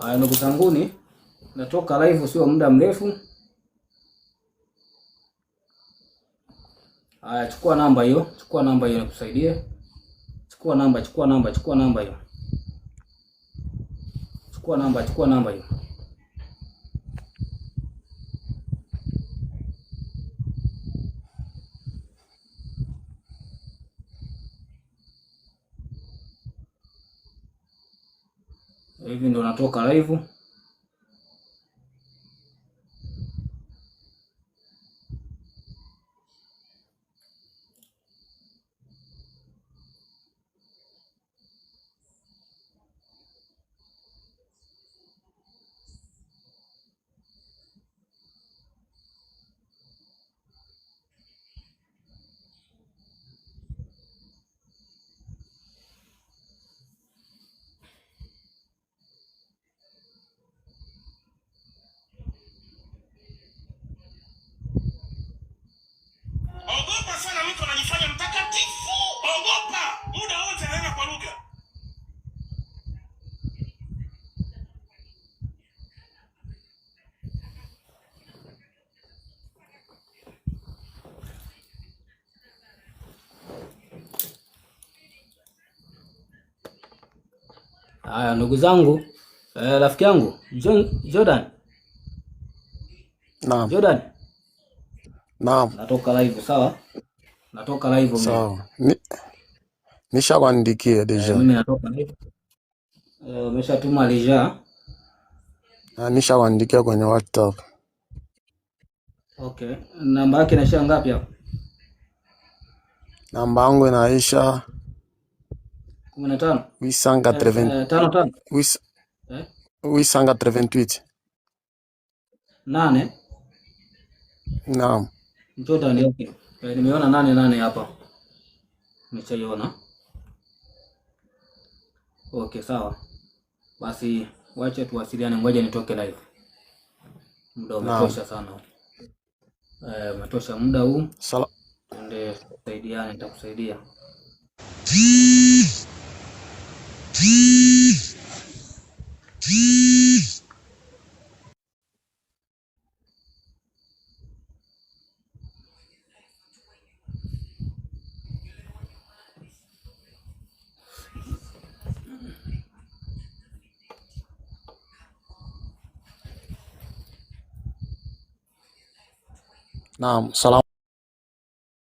Haya ndugu zanguni, natoka live sio muda mrefu. Haya, chukua namba hiyo nikusaidie. Chukua namba hiyo. Chukua namba hiyo. Hivi ndo natoka live. Ogopa sana mtu anajifanya mtakatifu. Ogopa. Muda wote anaenda kwa lugha. Haya ndugu zangu, rafiki yangu Jordan. Naam. Jordan. Naam. Natoka live, sawa? Natoka live mimi. Sawa. Nishakuandikia deja. Mimi natoka live. Umeshatuma deja? Nishakuandikia kwenye WhatsApp. Okay. Namba yake inaisha ngapi hapo? Namba yangu inaisha 15. 888. 888. 8. Naam. Jordan, okay. Nimeona 88 hapa. Nimeshaiona. Okay, sawa. Basi wacha tuwasiliane, ngoja nitoke live. Muda umetosha sana. Umetosha muda huu. Sawa. Ndio tusaidiane, nitakusaidia. Naam, salam.